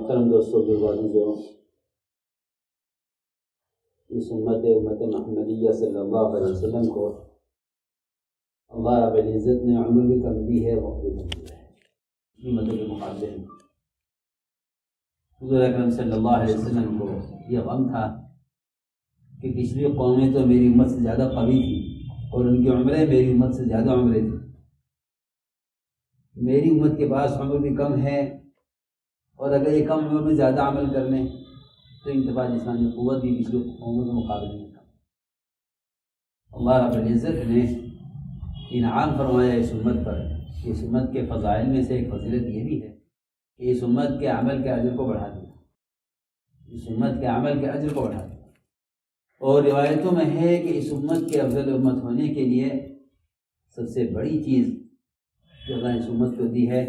محترم دوستوں عزیزو، اس امت محمدیہ صلی اللہ علیہ وسلم کو اللہ رب العزت نے عمر بھی کم دی ہے، وقت بھی کم دیا ہے امتوں کے مقابلے میں۔ حضور اکرم صلی اللہ علیہ وسلم کو یہ غم تھا کہ پچھلی قومیں تو میری امت سے زیادہ قوی تھی اور ان کی عمریں میری امت سے زیادہ عمریں تھیں، میری امت کے پاس عمر بھی کم ہے، اور اگر یہ کم عمر میں زیادہ عمل کر لیں تو انتفاع جسمانی قوت بھی پچھلی قوموں کے مقابلے میں کم۔ اللہ رب العزت نے انعام فرمایا اس امت پر، اس امت کے فضائل میں سے ایک فضیلت یہ بھی ہے کہ اس امت کے عمل کے اجر کو بڑھا دیا، اس امت کے عمل کے اجر کو بڑھا دیا۔ اور روایتوں میں ہے کہ اس امت کے افضل امت ہونے کے لیے سب سے بڑی چیز جو اللہ نے اس امت کو دی ہے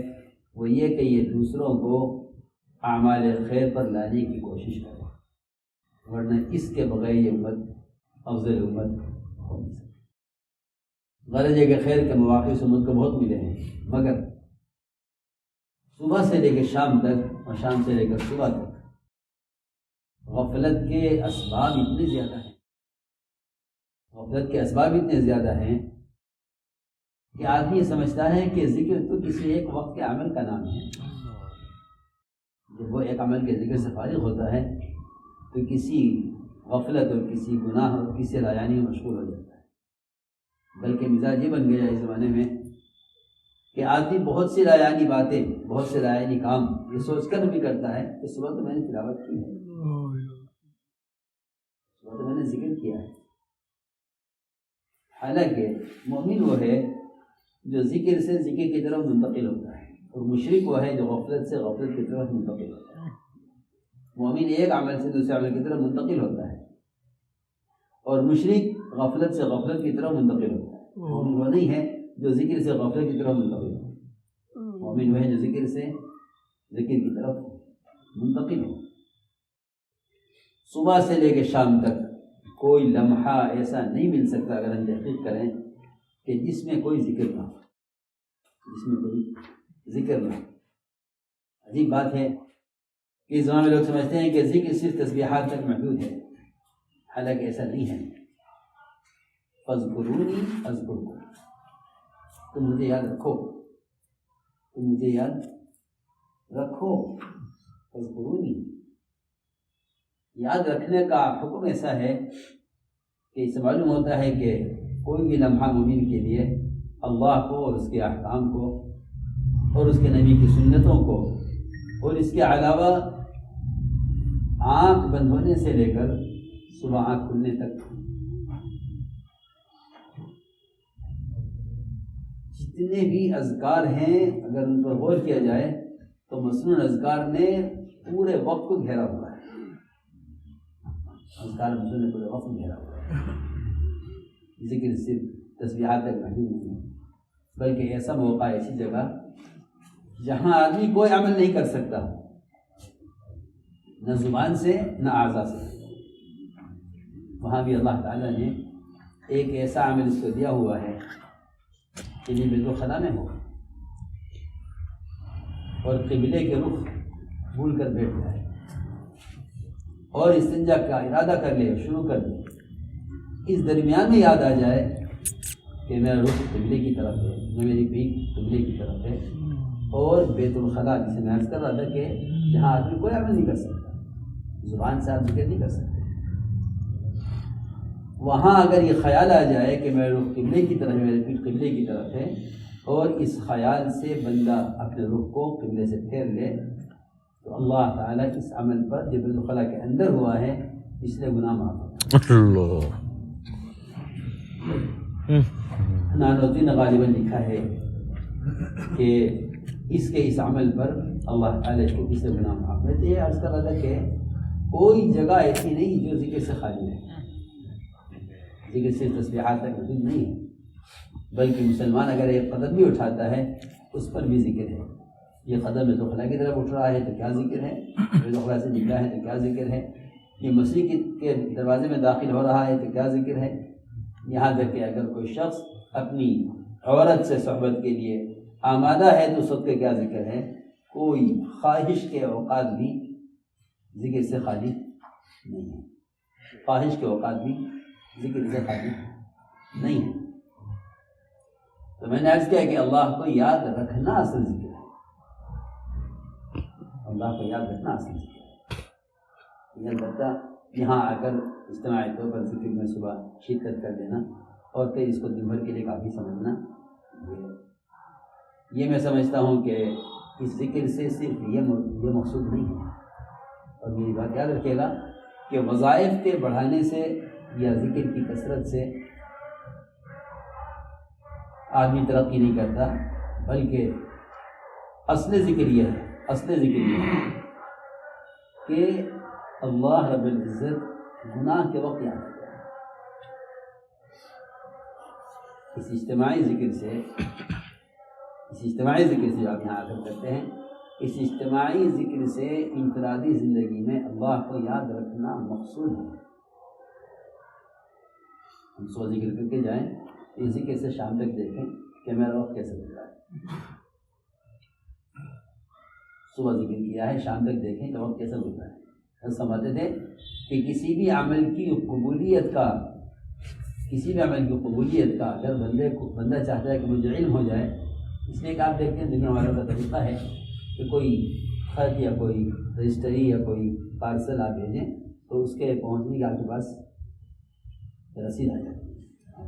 وہ یہ کہ یہ دوسروں کو اعمال خیر پر لانے کی کوشش کرے، ورنہ اس کے بغیر یہ امت افضل امت ہو نہیں سکتی۔ غرض ہے کہ خیر کے مواقع اس امت کو بہت ملے ہیں، مگر صبح سے لے کر شام تک اور شام سے لے کر صبح تک غفلت کے اسباب اتنے زیادہ ہیں، غفلت کے اسباب اتنے زیادہ ہیں کہ آدمی یہ سمجھتا ہے کہ ذکر تو کسی ایک وقت کے عمل کا نام ہے، جب وہ ایک عمل کے ذکر سے فارغ ہوتا ہے تو کسی غفلت اور کسی گناہ اور کسی رایانی میں مشغول ہو جاتا ہے۔ بلکہ مزاج یہ بن گیا اس زمانے میں کہ آدمی بہت سی رایانی باتیں، بہت سے رایانی کام یہ سوچ کر بھی کرتا ہے کہ صبح تو میں نے تلاوت کی ہے، صبح تو میں نے ذکر کیا ہے۔ حالانکہ مومن وہ ہے جو ذکر سے ذکر کی طرف منتقل ہوتا ہے، اور مشرک وہ ہے جو غفلت سے غفلت کی طرف منتقل ہوتا ہے۔ مومن ایک عمل سے دوسرے عمل کی طرف منتقل ہوتا ہے، اور مشرک غفلت سے غفلت کی طرف منتقل ہوتا ہے۔ مومن وہ نہیں ہے جو ذکر سے غفلت کی طرف منتقل ہوتا ہے، مومن وہ ہے جو ذکر سے ذکر کی طرف منتقل ہو۔ صبح سے لے کے شام تک کوئی لمحہ ایسا نہیں مل سکتا اگر ہم تحقیق کریں کہ جس میں کوئی ذکر نہ ہو، جس میں کوئی ذکر نہ ہو۔ عجیب بات ہے کہ اس زمانے میں لوگ سمجھتے ہیں کہ ذکر صرف تسبیحات تک محدود ہے، حالانکہ ایسا نہیں ہے۔ فاذکرونی اذکرکم، تم مجھے یاد رکھو، تم مجھے یاد رکھو۔ فاذکرونی، یاد رکھنے کا حکم ایسا ہے کہ اس سے معلوم ہوتا ہے کہ کوئی بھی لمحہ مومن کے لیے اللہ کو اور اس کے احکام کو اور اس کے نبی کی سنتوں کو اور اس کے علاوہ آنکھ بند ہونے سے لے کر صبح آنکھ کھلنے تک جتنے بھی اذکار ہیں اگر ان پر غور کیا جائے تو مسنون اذکار نے پورے وقت کو گھیرا ہوا ہے، اذکار مسنون نے پورے وقت کو گھیرا ہوا ہے۔ ذکر صرف تسبیحات تک محدود نہیں ہے، بلکہ ایسا موقع، ایسی جگہ جہاں آدمی کوئی عمل نہیں کر سکتا، نہ زبان سے نہ اعضاء سے، وہاں بھی اللہ تعالیٰ نے ایک ایسا عمل اس کو دیا ہوا ہے کہ یہ بیت الخلا میں ہو اور قبلے کے رخ بھول کر بیٹھ جائے اور استنجا کا ارادہ کر لے، شروع کر دے، اس درمیان میں یاد آ جائے کہ میرا رخ قبلے کی طرف ہے، میری پیٹھ قبلے کی طرف ہے، اور بیت الخلا جسے میں عرض کر رہا تھا کہ جہاں آدمی کوئی عمل نہیں کر سکتا، زبان سے آپ ذکر نہیں کر سکتے، وہاں اگر یہ خیال آ جائے کہ میرا رخ قبلے کی طرف ہے، میری پیٹھ قبلے کی طرف ہے، اور اس خیال سے بندہ اپنے رخ کو قبلے سے پھیر لے تو اللہ تعالیٰ اس عمل پر جو بیت الخلا کے اندر ہوا ہے اس لیے گناہ معاف ہوتا ہے۔ نانوتوی نے غالباً لکھا ہے کہ اس عمل پر اللہ تعالیٰ اس کو کس سے گناہ معاف ہے۔ تو یہ عرض کر رہا تھا کہ کوئی جگہ ایسی نہیں جو ذکر سے خالی ہے، ذکر سے تسبیحات تک محدود نہیں ہے، بلکہ مسلمان اگر ایک قدم بھی اٹھاتا ہے اس پر بھی ذکر ہے۔ یہ قدم بیت الخلا کی طرف اٹھ رہا ہے تو کیا ذکر ہے، بیت الخلا سے نکلا ہے تو کیا ذکر ہے، یہ مسجد کے دروازے میں داخل ہو رہا ہے تو کیا ذکر ہے، یہاں تک کہ اگر کوئی شخص اپنی عورت سے صحبت کے لیے آمادہ ہے تو اس وقت کا کیا ذکر ہے، کوئی خواہش کے اوقات بھی ذکر سے خالی نہیں ہے، خواہش کے اوقات بھی ذکر سے خالی نہیں ہے۔ تو میں نے عرض کیا کہ اللہ کو یاد رکھنا اصل ذکر ہے، اللہ کو یاد رکھنا اصل ذکر ہے۔ یہ البتہ یہاں آ کر اجتماعی طور پر ذکر میں صبح شرکت کر دینا اور پھر اس کو دن بھر کے لیے کافی سمجھنا، یہ میں سمجھتا ہوں کہ اس ذکر سے صرف یہ مقصود نہیں ہے۔ اور میری بات یاد رکھیے گا کہ وظائف کے بڑھانے سے یا ذکر کی کثرت سے آدمی ترقی نہیں کرتا، بلکہ اصل ذکر یہ ہے کہ اللہ رب العزت گناہ کے وقت یاد آتا ہے۔ اس اجتماعی ذکر سے آپ یہاں آ کر کرتے ہیں، اس اجتماعی ذکر سے انفرادی زندگی میں اللہ کو یاد رکھنا مقصود ہے۔ ہم سو ذکر کر کے جائیں، اس ذکر سے شام تک دیکھیں کہ میرا وقت کیسے گزرا ہے۔ صبح ذکر کیا ہے، شام تک دیکھیں کہ وقت کیسے گزرا ہے۔ ہم سمجھتے تھے کہ کسی بھی عمل کی قبولیت کا اگر بندہ چاہتا ہے کہ مجھے علم ہو جائے، اس لیے کہ آپ دیکھتے ہیں دنیا والوں کا طریقہ ہے کہ کوئی خط یا کوئی رجسٹری یا کوئی پارسل آپ بھیجیں تو اس کے پہنچنے کے آپ کے پاس رسید آ جاتی ہے، آپ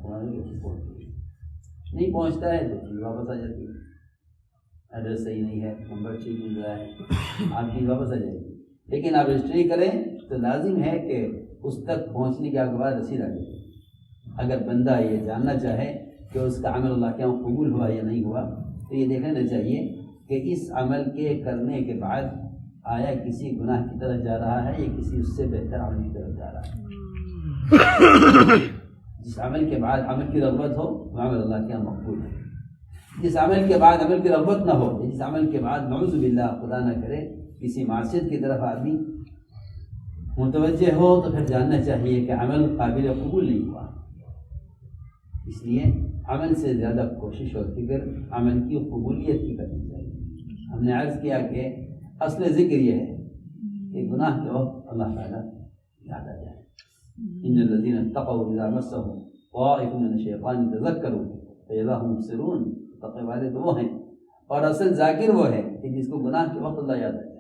نہیں پہنچتا ہے تو چیز واپس آ جاتی ہے، ایڈریس صحیح نہیں ہے، نمبر ٹھیک نہیں ہوا ہے، آپ چیز واپس آ جائے گی۔ لیکن آپ رجسٹری کریں تو لازم ہے کہ اس تک پہنچنے کے بعد رسید آ جائے۔ اگر بندہ یہ جاننا چاہے کہ اس کا عمل اللہ کے یہاں قبول ہوا یا نہیں ہوا تو یہ دیکھنا چاہیے کہ اس عمل کے کرنے کے بعد آیا کسی گناہ کی طرف جا رہا ہے یا کسی اس سے بہتر عمل کی طرف جا رہا ہے۔ جس عمل کے بعد عمل کی رغبت ہو وہ عمل اللہ کے یہاں مقبول ہے، جس عمل کے بعد عمل کی رغبت نہ ہو، جس عمل کے بعد نعوذ باللہ خدا نہ کرے کسی معصیت کی طرف آدمی متوجہ ہو تو پھر جاننا چاہیے کہ عمل قابل قبول نہیں ہوا۔ اس لیے عمل سے زیادہ کوشش اور فکر عمل کی قبولیت کی کرنی چاہیے۔ ہم نے عرض کیا کہ اصل ذکر یہ ہے کہ گناہ کے وقت اللہ تعالیٰ یاد آ جائے۔ ان الذین اتقوا اذا مسهم طائف من الشیطان تذکروا فاذا هم مبصرون، تقوی والے تو وہ ہیں، اور اصل ذاکر وہ ہے کہ جس کو گناہ کے وقت اللہ یاد آ جائے۔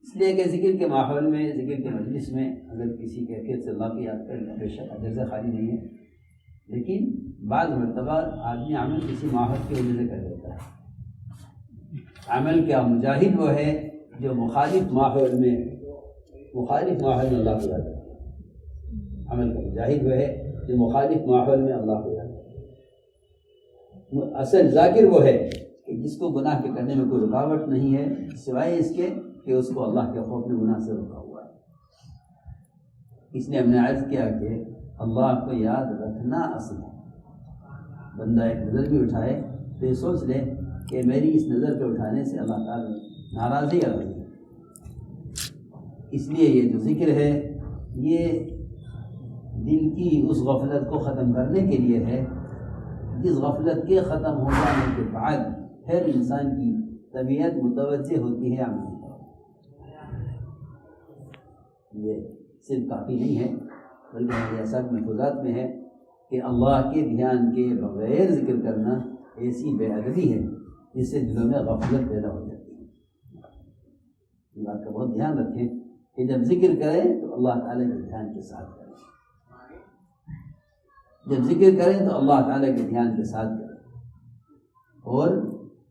اس لیے کہ ذکر کے ماحول میں، ذکر کے مجلس میں اگر کسی کیفیت سے اللہ کو یاد کر بے شک اجر سے خالی نہیں ہے، لیکن بعض مرتبہ آدمی عمل کسی ماحول کی وجہ سے کر دیتا ہے۔ عمل کا مجاہد وہ ہے جو مخالف ماحول میں اللہ کو یاد رکھے۔ عمل کا مجاہد وہ ہے جو مخالف ماحول میں اللہ کو یاد رکھے۔ اصل ذاکر وہ ہے کہ جس کو گناہ کے کرنے میں کوئی رکاوٹ نہیں ہے سوائے اس کے کہ اس کو اللہ کے خوف نے گناہ سے روکا ہوا ہے۔ اس لیے ہم نے عرض کیا کہ اللہ کو یاد رکھنا اصل ہے۔ بندہ ایک نظر بھی اٹھائے تو یہ سوچ لے کہ میری اس نظر پہ اٹھانے سے اللہ تعالیٰ ناراض ہی ہے۔ اس لیے یہ جو ذکر ہے یہ دل کی اس غفلت کو ختم کرنے کے لیے ہے جس غفلت کے ختم ہو جانے کے بعد پھر انسان کی طبیعت متوجہ ہوتی ہے عمل کی طرف۔ یہ صرف کافی نہیں ہے بلکہ ہمارے اصل محفوظات میں ہے کہ اللہ کے دھیان کے بغیر ذکر کرنا ایسی بے ادبی ہے جس سے دلوں میں غفلت پیدا ہو جاتی ہے۔ اس بات کا بہت دھیان رکھیں کہ جب ذکر کریں تو اللہ تعالیٰ کے دھیان کے ساتھ کریں، جب ذکر کریں تو اللہ تعالیٰ کے دھیان کے ساتھ کریں، اور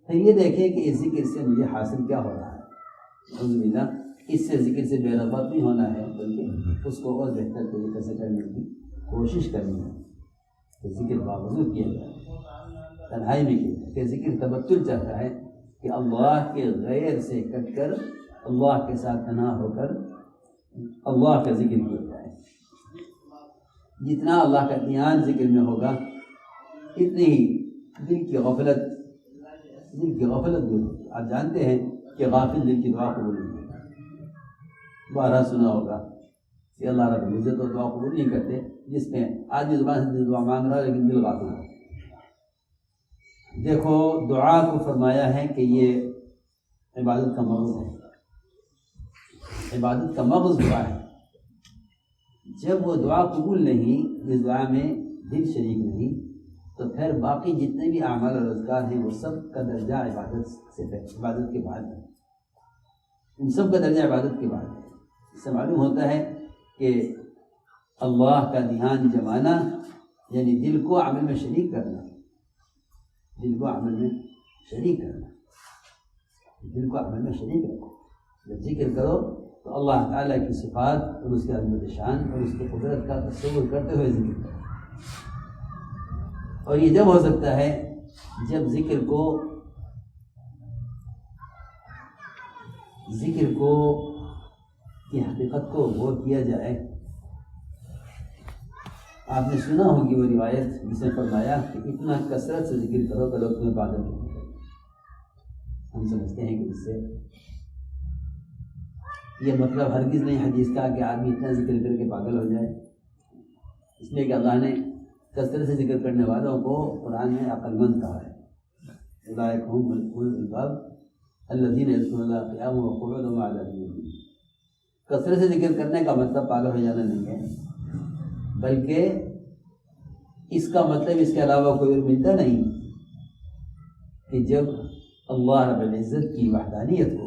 پھر یہ دیکھیں کہ اس ذکر سے مجھے حاصل کیا ہو رہا ہے۔ اعوذ باللہ، اس سے ذکر سے بے رغبت نہیں ہونا ہے بلکہ اس کو اور بہتر طریقے سے کرنے کی کوشش کرنی ہے کہ ذکر باوضو کیا جائے، تنہائی میں کیا جائے، کہ ذکر تبتل چاہتا ہے کہ اللہ کے غیر سے کٹ کر اللہ کے ساتھ تنہا ہو کر اللہ کا ذکر کیا جائے۔ جتنا اللہ کا دھیان ذکر میں ہوگا اتنی ہی دل کی غفلت دور ہوگی۔ آپ جانتے ہیں کہ غافل دل کی دعا قبول نہیں ہے، بارہ سنا ہوگا کہ اللہ رب العزت اور دعا قبول نہیں کرتے، جس میں آدمی زبان سے دعا مانگ رہا ہے لیکن دل غافل ہے۔ دیکھو دعا کو فرمایا ہے کہ یہ عبادت کا مغز ہے، عبادت کا مغز دعا ہے۔ جب وہ دعا قبول نہیں، اس دعا میں دل شریک نہیں، تو پھر باقی جتنے بھی اعمال اور اذکار ہیں وہ سب کا درجہ عبادت سے عبادت کے بعد ہے، ان سب کا درجہ عبادت کے بعد ہے۔ اس سے معلوم ہوتا ہے کہ اللہ کا دھیان جمانا یعنی دل کو عمل میں شریک کرنا، دل کو عمل میں شریک کرنا، دل کو عمل میں شریک رکھو۔ جب ذکر کرو تو اللہ تعالیٰ کی صفات اور اس کے عظمت شان اور اس کی قدرت کا تصور کرتے ہوئے ذکر کرو۔ اور یہ جب ہو سکتا ہے جب ذکر کو کی حقیقت کو غور کیا جائے۔ آپ نے سنا ہوگی وہ روایت جس نے فرمایا کہ اتنا کثرت سے ذکر کرو کہ لوگ تمہیں پاگل کہنے لگیں۔ ہم سمجھتے ہیں کہ اس سے یہ مطلب ہرگز نہیں حدیث کا کہ آدمی اتنا ذکر کر کے پاگل ہو جائے، اس لیے کہ اللہ نے کثرت سے ذکر کرنے والوں کو قرآن میں عقل مند کہا ہے۔ اولئک هم اولو الالباب الذین یذکرون اللہ قیاما وقعودا وعلی جنوبہم۔ کثرت سے ذکر کرنے کا مطلب پاگل ہو جانا نہیں ہے، بلکہ اس کا مطلب اس کے علاوہ کوئی اور ملتا نہیں کہ جب اللہ رب العزت کی وحدانیت کو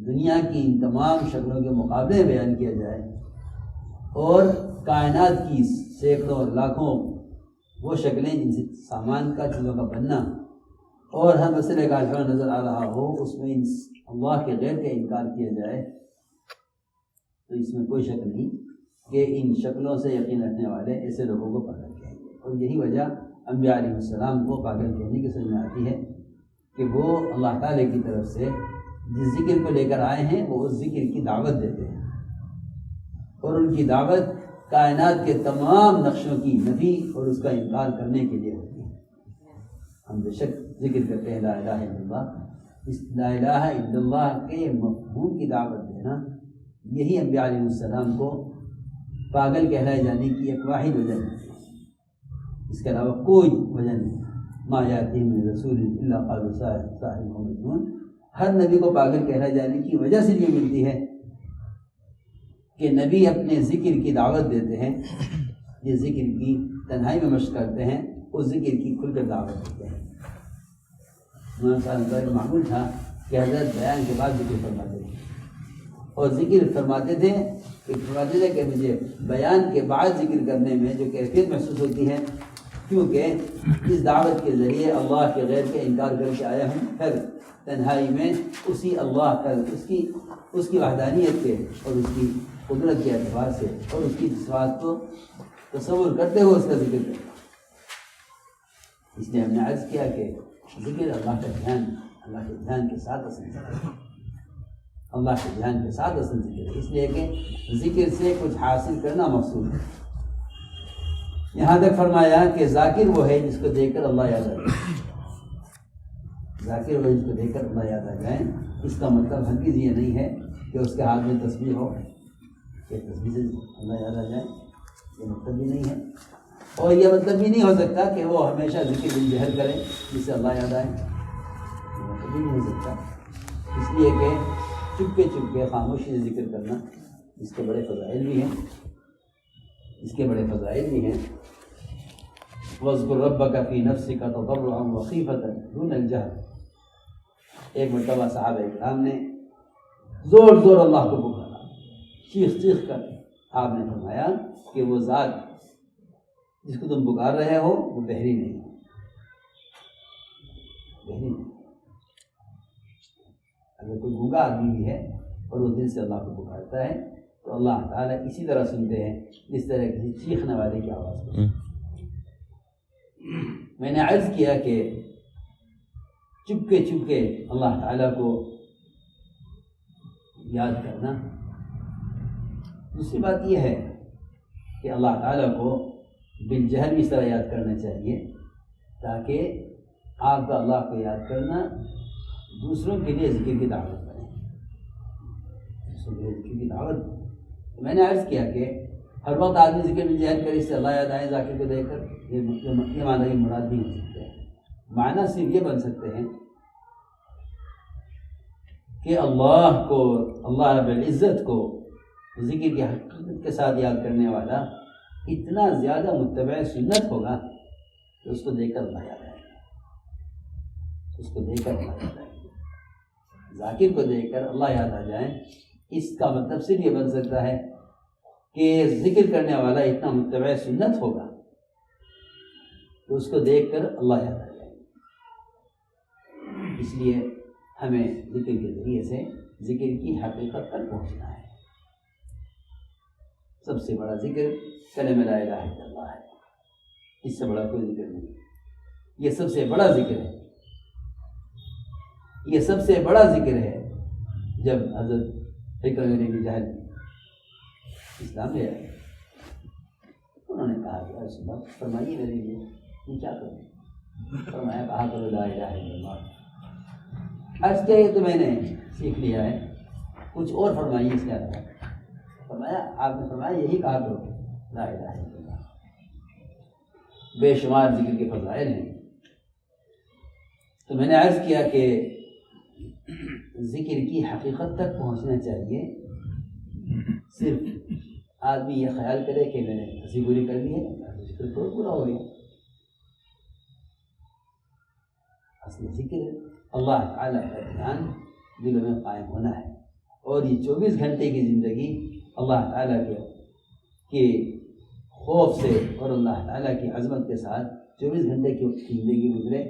دنیا کی ان تمام شکلوں کے مقابلے بیان کیا جائے اور کائنات کی سینکڑوں اور لاکھوں وہ شکلیں جن سے سامان کا چیزوں کا بننا اور ہر مسئلے کا حل نظر آ رہا ہو، اس میں اللہ کے غیر کا انکار کیا جائے، تو اس میں کوئی شک نہیں کہ ان شکلوں سے یقین رکھنے والے ایسے لوگوں کو پاگل کہیں گے۔ اور یہی وجہ انبیاء علیہ السلام کو پاگل کہنے کی سمجھ میں آتی ہے کہ وہ اللہ تعالیٰ کی طرف سے جس ذکر کو لے کر آئے ہیں وہ اس ذکر کی دعوت دیتے ہیں، اور ان کی دعوت کائنات کے تمام نقشوں کی نفی اور اس کا انکار کرنے کے لیے ہوتی ہے۔ ہم بے شک ذکر کرتے ہیں لا الہ الا اللہ، اس لا الہ الا اللہ کے مفہوم کی دعوت دینا یہی انبیاء علیہ السلام کو پاگل کہلائے جانے کی ایک واحد وجہ ہے، اس کے علاوہ کوئی وجہ نہیں۔ ما یاتیہم من رسول الا قالوا ساحر و مجنون، ہر نبی کو پاگل کہلائے جانے کی وجہ سے یہ ملتی ہے کہ نبی اپنے ذکر کی دعوت دیتے ہیں، یہ ذکر کی تنہائی میں مشق کرتے ہیں، اس ذکر کی کھل کر دعوت دیتے ہیں۔ مولانا صاحب کا ایک معمول تھا کہ حضرت بیان کے بعد ذکر فرماتے تھے، اور ذکر فرماتے تھے کہ مجھے بیان کے بعد ذکر کرنے میں جو کیفیت محسوس ہوتی ہے، کیونکہ اس دعوت کے ذریعے اللہ کے غیر کے انکار کر کے آیا ہوں، پھر تنہائی میں اسی اللہ کا اس کی وحدانیت کے اور اس کی قدرت کے اعتبار سے اور اس کی صفات کو تصور کرتے ہوئے اس کا ذکر کرتا۔ اس لیے ہم نے عرض کیا کہ ذکر اللہ کا دھیان، اللہ کے دھیان کے ساتھ اصل ذکر ہے، اللہ کے دھیان کے ساتھ اصل ذکر ہے، اس لیے کہ ذکر سے کچھ حاصل کرنا مقصود ہے۔ یہاں تک فرمایا کہ ذاکر وہ ہے جس کو دیکھ کر اللہ یاد آ جائے، ذاکر وہ ہے جس کو دیکھ کر اللہ یاد آ جائے۔ اس کا مطلب ہرگز یہ نہیں ہے کہ اس کے ہاتھ میں تسبیح ہو کہ تسبیح سے اللہ یاد آ جائے، یہ مطلب بھی نہیں ہے، اور یہ مطلب بھی نہیں ہو سکتا کہ وہ ہمیشہ ذکر بالجہر کرے جس سے اللہ یاد آئے، یہ مطلب بھی نہیں ہو سکتا۔ اس لیے کہ چپ کے خاموشی سے ذکر کرنا اس کے بڑے فضائل بھی ہیں، وَاذْكُرْ رَبَّكَ فِي نَفْسِكَ تَضَرُّعًا وَخِيفَةً دُونَ الْجَهْرِ۔ ایک مرتبہ صحابہ کرام نے زور اللہ کو پکارا، چیخ کر۔ آپ نے فرمایا کہ وہ ذات جس کو تم پکار رہے ہو وہ بحری نہیں، اگر کوئی گونگا آدمی بھی ہے اور وہ دل سے اللہ کو پکارتا ہے تو اللہ تعالیٰ اسی طرح سنتے ہیں جس طرح کسی چیخنے والے کی آواز کو۔ میں نے عرض کیا کہ چپ کے اللہ تعالیٰ کو یاد کرنا۔ دوسری بات یہ ہے کہ اللہ تعالیٰ کو بالجہر بھی اس طرح یاد کرنا چاہیے تاکہ آپ کا اللہ کو یاد کرنا دوسروں کے لیے ذکر کی دعوت بنے، میں نے عرض کیا کہ ہر وقت آدمی ذکر بالجہر کرے اس سے اللہ یاد آئے، ذاکر کو دیکھ کر یہ معنی کی مراد نہیں ہو سکتے ہیں۔ معنی صرف یہ بن سکتے ہیں کہ اللہ کو، اللہ رب العزت کو ذکر کی حقیقت کے ساتھ یاد کرنے والا اتنا زیادہ متبع سنت ہوگا کہ اس کو دیکھ کر اللہ یاد آئے گا، اس کو دیکھ کر اللہ یاد آئے گا۔ ذاکر کو دیکھ کر اللہ یاد آ جائے، اس کا مطلب صرف یہ بن سکتا ہے کہ ذکر کرنے والا اتنا متبع سنت ہوگا کہ اس کو دیکھ کر اللہ یاد آ جائے گا۔ اس لیے ہمیں ذکر کے ذریعے سے ذکر کی حقیقت تک پہنچنا ہے۔ سب سے بڑا ذکر کلمہ لا الہ الا اللہ ہے، اس سے بڑا کوئی ذکر نہیں۔ یہ سب سے بڑا ذکر ہے، یہ سب سے بڑا ذکر ہے۔ جب حضرت اکرمہ بن ابی جہل اسلام لے آئے، انہوں نے کہا کہ رسول اللہ فرمائیے میرے لیے یہ کیا کروں؟ فرمایا کہا کرو لا الہ الا اللہ۔ عرض کیا یہ تو میں نے سیکھ لیا ہے، کچھ اور فرمائیے اس کے علاوہ۔ فرمایا آپ نے فرمایا یہی کہا کرو لا الہ الا اللہ۔ بے شمار ذکر کے فضائل ہیں، تو میں نے عرض کیا کہ ذکر کی حقیقت تک پہنچنا چاہیے۔ صرف آدمی یہ خیال کرے کہ میں نے ہنسی پوری کر لی ہے، ذکر تو پورا ہو گیا۔ اصل ذکر اللہ تعالیٰ کا دھیان دلوں میں قائم ہونا ہے، اور یہ 24 گھنٹے کی زندگی اللہ تعالیٰ کے خوف سے اور اللہ تعالیٰ کی عظمت کے ساتھ 24 گھنٹے کی زندگی گزرے۔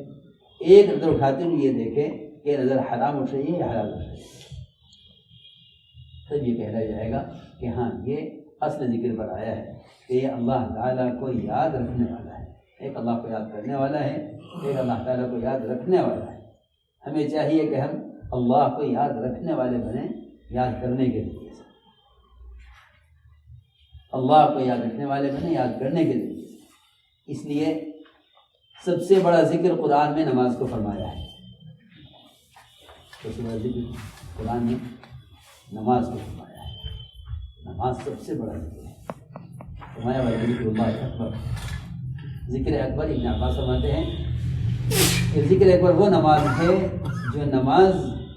ایک نظر اٹھاتے ہوئے یہ دیکھے کہ نظر حرام اٹھ رہی ہے یا حلال اٹھ رہی ہے، تب یہ کہا جائے گا کہ ہاں یہ اصل ذکر پر آیا ہے، کہ یہ اللہ تعالیٰ کو یاد رکھنے والا ہے۔ ایک اللہ کو یاد کرنے والا ہے، ایک اللہ تعالیٰ کو یاد رکھنے والا ہے۔ ہمیں چاہیے کہ ہم اللہ کو یاد رکھنے والے بنیں، یاد کرنے کے لیے اللہ کو یاد رکھنے والے بنیں، یاد کرنے کے لیے۔ اس لیے سب سے بڑا ذکر قرآن میں نماز کو فرمایا ہے۔ سب سے بڑا ذکر قرآن میں نماز کو فرمایا ہے۔ نماز سب سے بڑا ذکر ہے۔ فرمایا والا ذکر اللہ اکبر، ذکر اکبر۔ ابن عباس فرماتے ہیں کہ ذکر اکبر وہ نماز ہے جو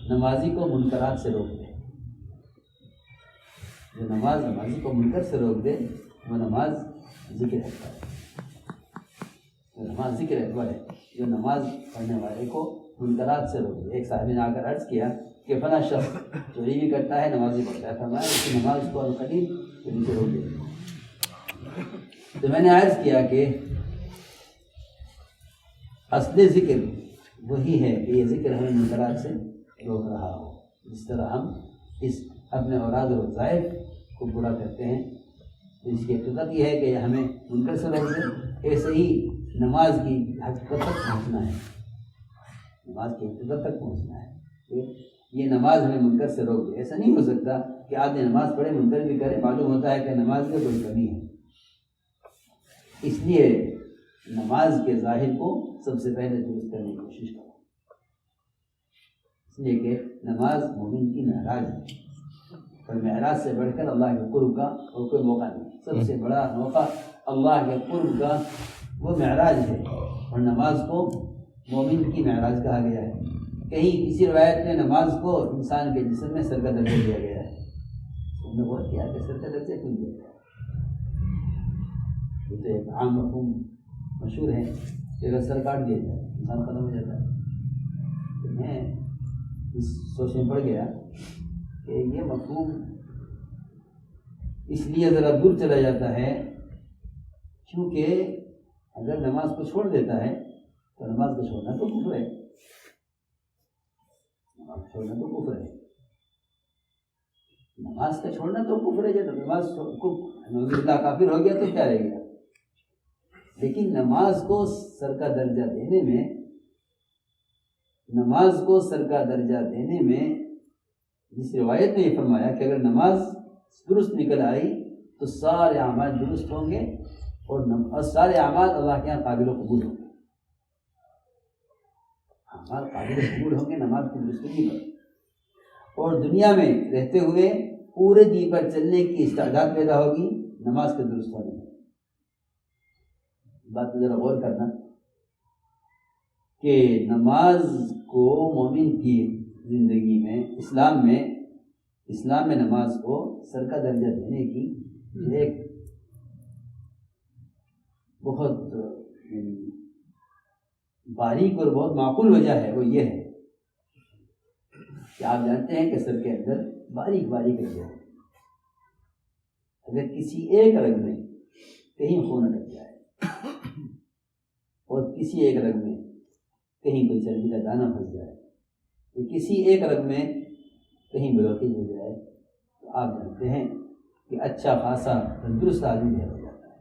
نمازی کو منکرات سے روک دے۔ جو نمازی کو منکر سے روک دے وہ نماز ذکر اکبر ہے۔ وہ نماز ذکر اکبر ہے جو نماز پڑھنے والے کو منکرات سے روک دے۔ ایک صاحب نے آ کر عرض کیا کہ فلاں شخص چوری بھی کرتا ہے، نماز بھی پڑھتا ہے، فرمایا اس کی نماز کو القدیم چوری سے روک دے۔ تو میں نے عرض کیا کہ اصل ذکر وہی ہے کہ یہ ذکر ہمیں منکرات سے روک رہا ہو۔ جس طرح ہم اس اپنے اوراد و وظائف کو پورا کرتے ہیں تو اس کی حقیقت یہ ہے کہ یہ ہمیں منکر سے روک دے، ایسے ہی نماز کی حقیقت تک پہنچنا ہے۔ نماز کی حقیقت تک پہنچنا ہے کہ یہ نماز ہمیں منکر سے روک دے۔ ایسا نہیں ہو سکتا کہ آدمی نماز پڑھے منکر بھی کرے، معلوم ہوتا ہے کہ نماز میں کوئی کمی ہے۔ اس لیے نماز کے ظاہر کو سب سے پہلے درست کرنے کی کوشش کرو، اس لیے کہ نماز مومن کی معراج ہے، اور معراج سے بڑھ کر اللہ کے قرب کا اور کوئی موقع نہیں۔ سب سے بڑا موقع اللہ کے قرب کا وہ معراج ہے، اور نماز کو مومن کی معراج کہا گیا ہے۔ کہیں کسی روایت میں نماز کو انسان کے جسم میں سر کا درجہ دیا گیا ہے۔ ہم نے غور کیا کہ سر کا درجہ کیوں دیا گیا ہے؟ یہ تو ایک عام مفہوم مشہور ہے کہ اگر سر کاٹ دیا جائے انسان ختم ہو جاتا ہے۔ تو میں اس سوچ میں پڑ گیا کہ یہ مفہوم اس لیے ذرا دور چلا جاتا ہے کیونکہ اگر نماز کو چھوڑ دیتا ہے تو نماز کو چھوڑنا تو کفر ہے، نماز کو چھوڑنا تو کفر ہے، نماز کا چھوڑنا تو کفر ہے۔ جب نماز نعوذ باللہ کافر ہو گیا تو کیا رہ گیا؟ لیکن نماز کو سر کا درجہ دینے میں، نماز کو سر کا درجہ دینے میں جس روایت نے یہ فرمایا کہ اگر نماز درست نکل آئی تو سارے اعمال درست ہوں گے اور سارے اعمال اللہ کے یہاں قابل و قبول ہوں گے۔ اعمال قابل و قبول ہوں گے نماز کی درستگی پر، اور دنیا میں رہتے ہوئے پورے دین پر چلنے کی استعداد پیدا ہوگی نماز کے درست ہونے میں۔ بات کو ذرا غور کرنا کہ نماز کو مومن کی زندگی میں اسلام میں نماز کو سر کا درجہ دینے کی ایک بہت باریک اور بہت معقول وجہ ہے، وہ یہ ہے کہ آپ جانتے ہیں کہ سر کے اندر باریک باریک رگیں ہیں، اگر کسی ایک رگ میں کہیں خون اٹک جائے اور کسی ایک رگ میں کہیں کوئی چربی کا دانہ پھنس جائے یا کسی ایک رگ میں کہیں بلوکیج ہو جائے تو آپ جانتے ہیں کہ اچھا خاصا تندرست آدمی ہو جاتا ہے،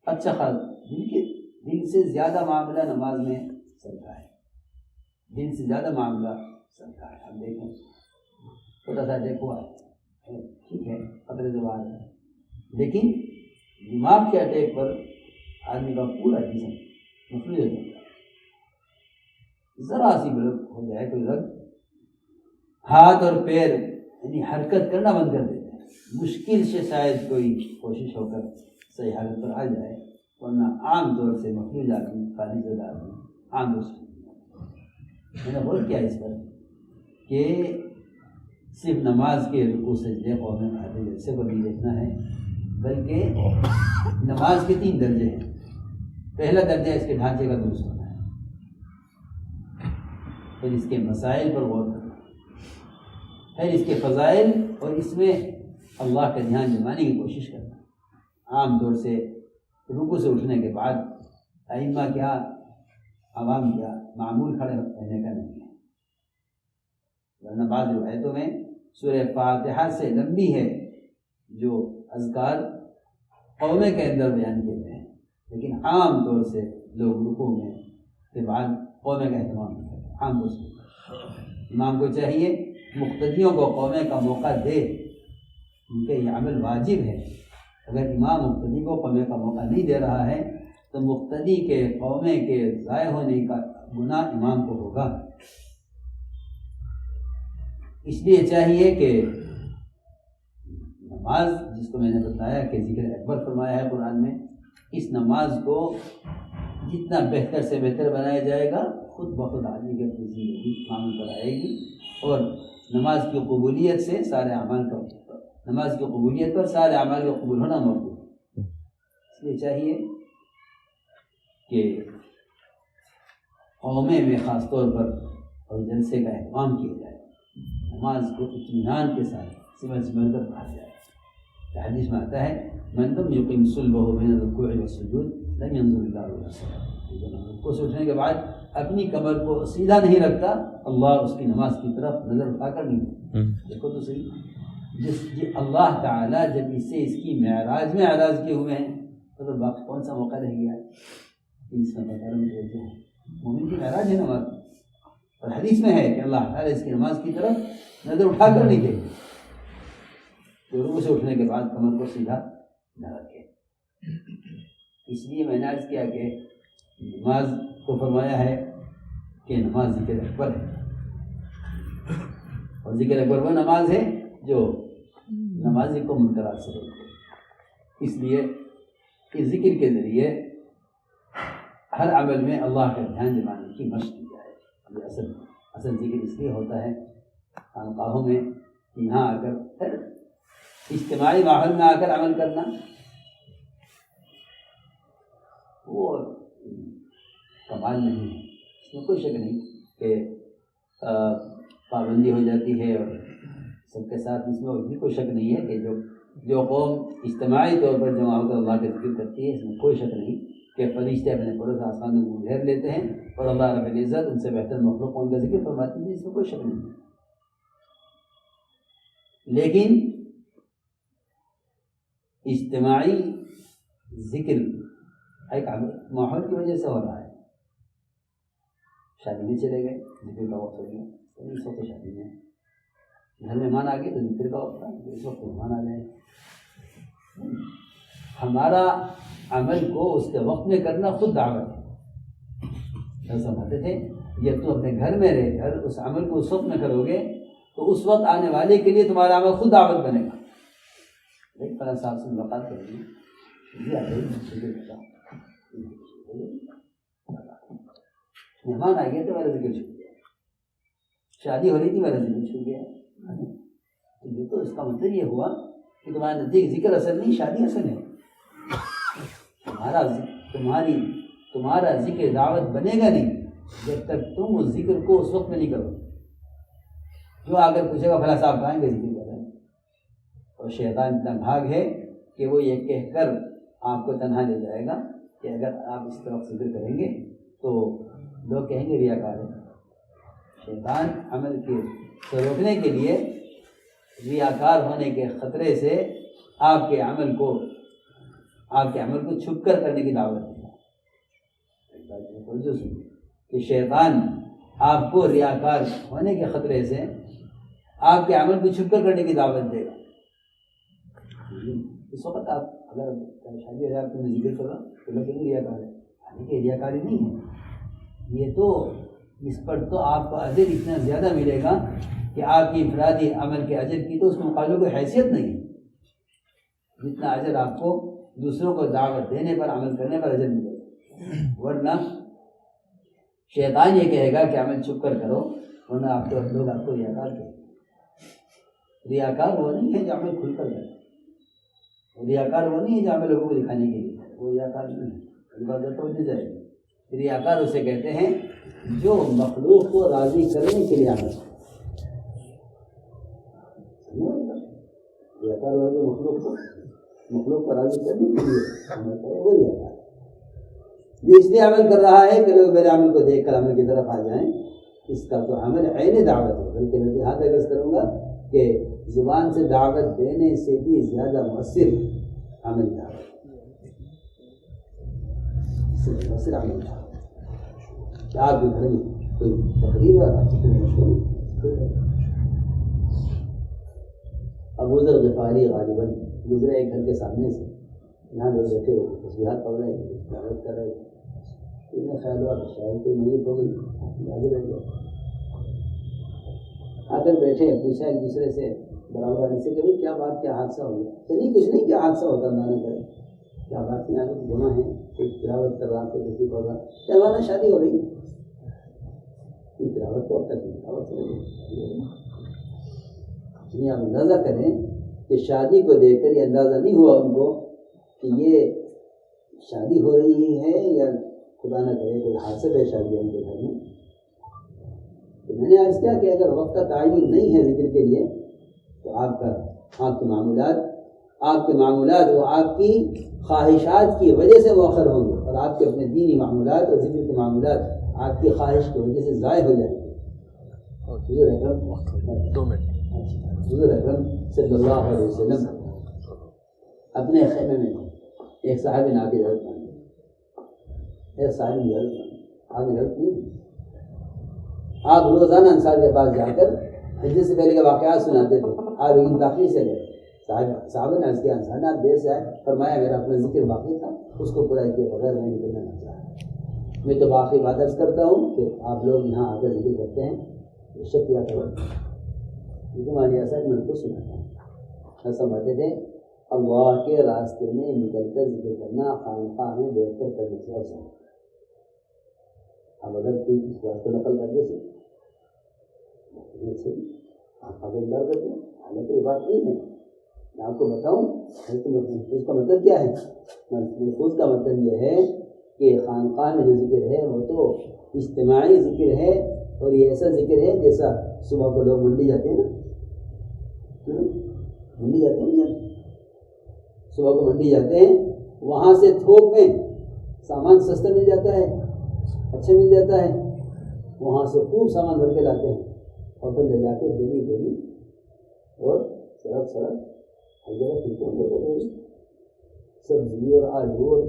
اچھا خاصا دل سے زیادہ معاملہ نماز میں سر کا ہے، دل سے زیادہ معاملہ سر کا ہے۔ ہم دیکھیں چھوٹا سا اٹیک ہوا ہے، ٹھیک ہے، خطرے سے باہر ہے، لیکن دماغ کے اٹیک پر آدمی کا پورا جسم مفلوج ہو جاتا ہے، ذرا سی بلک ہو جائے کوئی رگ، ہاتھ اور پیر یعنی حرکت کرنا بند کر دیتے ہیں، مشکل سے شاید کوئی کوشش ہو کر صحیح حالت پر آ جائے، ورنہ عام طور سے مفلوج آدمی، خالی زدہ آدمی عام طور سے۔ میں نے غور کیا اس پر کہ صرف نماز کے رکوع سجدے قومیں کھاتے جیسے کو نہیں دیکھنا ہے، بلکہ نماز کے 3 درجے ہیں۔ پہلا درجہ اس کے ڈھانچے کا درست ہونا ہے، پھر اس کے مسائل پر غور کرنا، پھر اس کے فضائل اور اس میں اللہ کا دھیان جمانے کی کوشش کرنا۔ عام طور سے رکوع سے اٹھنے کے بعد ائمہ کیا، عوام کیا، معمول کھڑے رہنے کا نہیں ہے، ورنہ بعض روایتوں میں سورہ فاتحہ سے لمبی ہے جو اذکار قومے کے اندر بیان کیے گئے ہیں، لیکن عام طور سے لوگ رکوع میں کے بعد قومے کا اہتمام نہیں کرتے۔ عام طور سے امام کو چاہیے مقتدیوں کو قومے کا موقع دے، ان کے یہ عمل واجب ہے۔ اگر امام مقتدی کو قومے کا موقع نہیں دے رہا ہے تو مقتدی کے قومے کے ضائع ہونے کا گناہ امام کو ہوگا۔ اس لیے چاہیے کہ نماز، جس کو میں نے بتایا کہ ذکر اکبر فرمایا ہے قرآن میں، اس نماز کو جتنا بہتر سے بہتر بنایا جائے گا، خود بخود آدمی کی اپنی زندگی معمول پر آئے گی، اور نماز کی قبولیت سے سارے اعمال کا، نماز کی قبولیت پر سارے اعمال کا قبول ہونا موجود ہے۔ اس لیے چاہیے کہ قومے میں خاص طور پر اور جلسے کا اہتمام کیا جائے، نماز کو اطمینان کے ساتھ سمجھ کر پڑھا جائے۔ حدیث میں آتا ہے من لم یقم صلبہ بین الرکوع والسجود لم ينظر اللہ علیہ وسلم، رکوع سے اٹھنے کے بعد اپنی کمر کو سیدھا نہیں رکھتا، اللہ اس کی نماز کی طرف نظر اٹھا کر نہیں دیکھتا۔ دیکھو تو صحیح، اللہ تعالیٰ جب اس سے اس کی معراج میں اعراض کیے ہوئے ہیں تو پھر باقی کون سا موقع رہ گیا ہے؟ اس کا مطلب مومن کی معراج ہے نماز، اور حدیث میں ہے کہ اللہ تعالیٰ اس کی نماز کی طرف نظر اٹھا کر نہیں دیکھتے، تو رکوع سے اٹھنے کے بعد کمر کو سیدھا نہ رکھے۔ اس لیے میں نے عرض کیا کہ نماز کو فرمایا ہے کہ نماز ذکر اکبر ہے، اور ذکر اکبر وہ نماز ہے جو نمازی کو منکرات سے روکے۔ اس لیے اس ذکر کے ذریعے ہر عمل میں اللہ کا دھیان جمانے کی مشق کی جائے۔ یہ اصل ذکر اس لیے ہوتا ہے خانقاہوں میں کہ یہاں آ کر اجتماعی ماحول میں آ کر عمل کرنا وہ کمال نہیں ہے، اس میں کوئی شک نہیں کہ پابندی ہو جاتی ہے، اور سب کے ساتھ اس میں بھی کوئی شک نہیں ہے کہ جو قوم اجتماعی طور پر جمع ہو کر اللہ کا ذکر کرتی ہے، اس میں کوئی شک نہیں کہ فرشتے اپنے پرس آسمان میں گھیر لیتے ہیں اور اللہ رب العزت ان سے بہتر مخلوق ان کا ذکر فرماتی ہے، اس میں کوئی شک نہیں ہے۔ لیکن اجتماعی ذکر ایک ماحول کی وجہ سے ہو رہا ہے، شادی میں چلے گئے ذکر کا وقت ہو گیا، اس وقت شادی میں گھر مہمان آ گئے تو ذکر کا وقت تھا، اس وقت مہمان آ گئے۔ ہمارا عمل کو اس کے وقت میں کرنا خود دعوت ہے۔ سمجھتے تھے جب تم اپنے گھر میں رہ کر اس عمل کو اس وقت میں کرو گے تو اس وقت آنے والے کے لیے تمہارا عمل خود دعوت بنے گا۔ ایک فلاں صاحب سے ملاقات کریں گے، مہمان آ گئے تو میرا ذکر چھوٹ گیا، شادی ہو رہی تھی میرا ذکر چھوٹ گیا. تو یہ تو اس کا مطلب یہ ہوا کہ تمہارے نزدیک ذکر اصل نہیں، شادی اصل ہے. تمہارا ذکر دعوت بنے گا نہیں جب تک تم اس ذکر کو اس وقت میں نہیں کرو. جو آ کر پوچھے گا فلاں صاحب کہیں گے ذکر کر رہے ہیں. اور شیطان اتنا بھاگ ہے کہ وہ یہ کہہ کر آپ کو تنہا لے جائے گا کہ اگر آپ اس طرح ذکر کریں گے تو لوگ کہیں گے ریاکار ہے. شیطان عمل کے روکنے کے لیے ریاکار ہونے کے خطرے سے آپ کے عمل کو چھپ کر کرنے کی دعوت دے گا. کہ شیطان آپ کو ریاکار ہونے کے خطرے سے آپ کے عمل کو چھپ کر کرنے کی دعوت دے گا. اس وقت آپ اگر شادی ہو جائے آپ نے ذکر کرا تو لوگ کہیں ریاکار ہے. حالانکہ ریاکاری نہیں ہے یہ تو، اس پر تو آپ کو اجر اتنا زیادہ ملے گا کہ آپ کی انفرادی عمل کے اجر کی تو اس کے مقابلے کوئی حیثیت نہیں ہے جتنا اجر آپ کو دوسروں کو دعوت دینے پر، عمل کرنے پر اجر ملے گا. ورنہ شیطان یہ کہے گا کہ عمل چھپ کر کرو، ورنہ آپ کو لوگ آپ کو ریاکار کہیں گے. ریاکار وہ نہیں ہے جو عمل کھل کر کرے، ریاکار وہ نہیں ہے جو عمل لوگوں کو دکھانے کے لیے، وہ ریاکار نہیں ہے. عبادت ہو جائے گی. ریاکار اسے کہتے ہیں جو مخلوق کو راضی کرنے کے لیے عمل. ریاکار وہ جو مخلوق کو راضی کرنے کے لیے عمل کرے وہ ریاکار. جو اس لیے عمل کر رہا ہے کہ لوگ میرے عمل کو دیکھ کر عمل کی طرف آ جائیں، اس کا تو عمل عین دعوت ہے. بلکہ میں یہاں تک عرض کروں گا کہ زبان سے دعوت دینے سے بھی زیادہ مؤثر عمل دعوت ہے. کہ آپ کے گھر میں کوئی تقریر ہے، آپ کی مشہور ابو ذر غفاری غالباً گزرے ایک گھر کے سامنے سے، یہاں لوگ بیٹھے ہوئے تسبیحات پڑھ رہے تھے، دعوت کر رہے تھے. انہیں خیال ہوا کہ شاید کوئی میت ہو گئی، آگے بیٹھ گئے. آ کر بیٹھے، پوچھا ایک دوسرے سے برابر آنے سے کہ بھائی کیا بات، کیا حادثہ ہو گیا؟ نہیں کچھ نہیں، کیا حادثہ ہوتا اللہ نہ کرے. کیا بات نہیں، آگے گناہ ہے، کوئی تلاوت کر رہا، کوئی تصویر پڑھ رہا. کہوانا شادی ہو رہی، تلاوت تو اب تک نہیں، تلاوت ہو رہی. آپ اندازہ کریں کہ شادی کو دیکھ کر یہ اندازہ نہیں ہوا ان کو کہ یہ شادی ہو رہی ہے یا خدا نہ کرے کوئی حادثہ پیش آ گیا ان کے گھر میں. تو میں نے عرض کیا کہ اگر وقت کا تعین نہیں ہے ذکر کے لیے تو آپ کے معمولات وہ آپ کی خواہشات کی وجہ سے مؤخر ہوں گے، اور آپ کے اپنے دینی معمولات اور ذکر کے معمولات آپ کی خواہش کی وجہ سے ضائع ہو جائیں گے. حضور اکرم صلی اللہ علیہ وسلم اپنے خیمے میں ایک صاحب نے آ کے ضرورت مانگی، ایک صاحب نے ضرورت مانگی، آگے ضرورت نہیں. آپ روزانہ انصار کے پاس جا کر حج سے پہلے کے واقعات سناتے تھے. آپ ایک تاخیر سے گئے، صاحب نے عرض کیا انصار نے آپ دیر سے آئے. فرمایا میرا اپنا ذکر باقی تھا، اس کو پورا کیے بغیر میں نکلنا نہ چاہا. میں تو باقی بات عرض کرتا ہوں کہ آپ لوگ یہاں آ کر ذکر کرتے ہیں، شک کیا کرو. ہماری ایسا میں کو سناتا ہوں. ایسا باتیں تھے اللہ کے راستے میں نکل کر ذکر کرنا خانقاہ میں بیٹھ کر کرنے سے افضل. اب اگر کوئی اس واسطے نقل کر دے آپ اندر کر دیں، حالانکہ یہ بات نہیں ہے. میں آپ کو بتاؤں محفوظ کا مطلب کیا ہے. محفوظ کا مطلب یہ ہے کہ خانقاہ میں جو ذکر ہے وہ تو اجتماعی ذکر ہے، اور یہ ایسا ذکر ہے جیسا صبح کو لوگ منڈی جاتے ہیں نا، منڈی جاتے ہیں، صبح کو منڈی جاتے ہیں، وہاں سے تھوک میں سامان سستا مل جاتا ہے، اچھا مل جاتا ہے، وہاں سے خوب سامان بھر کے لاتے ہیں اور پھر لے جا کے گلی گلی اور سڑک ہر جگہ پھینکتے ہیں. سبزی اور آلو اور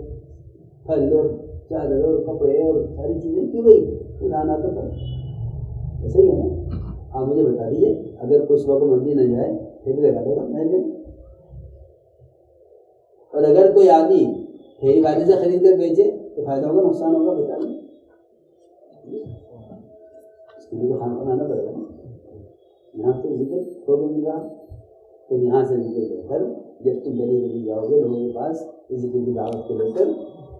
پھل اور چادر اور کپڑے اور ساری چیزیں کیوں بھائی لانا تو پڑ ایسا ہی ہے نا. آپ مجھے بتا دیجیے اگر کچھ وقت منڈی نہ جائے پھر لگا دے گا محل میں، اور اگر کوئی آدمی پھیری بازی سے خرید کر بیچے تو فائدہ ہوگا نقصان ہوگا؟ بتا دیں. اس کے لیے تو کھانا بنانا پڑے گا. یہاں سے ذکر ہو بھی رہا، پھر یہاں سے ذکر لے کر جب تم گلی گلی جاؤ گے لوگوں کے پاس ذکر کی دعوت کو لے کر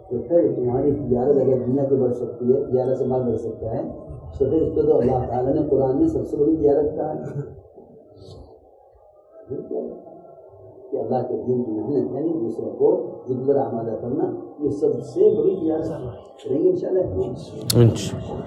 تو پھر تمہاری تجارت اگر دنیا کی بڑھ سکتی ہے، تجارت سے مال بڑھ سکتا ہے، تو پھر اس کو تو اللہ تعالیٰ نے قرآن میں سب سے بڑی تجارت کہا ہے کہ اللہ کے دین کی محنت یعنی دوسروں کو ذکر آمادہ کرنا، یہ سب سے بڑی تجارت کریں گے انشاءاللہ.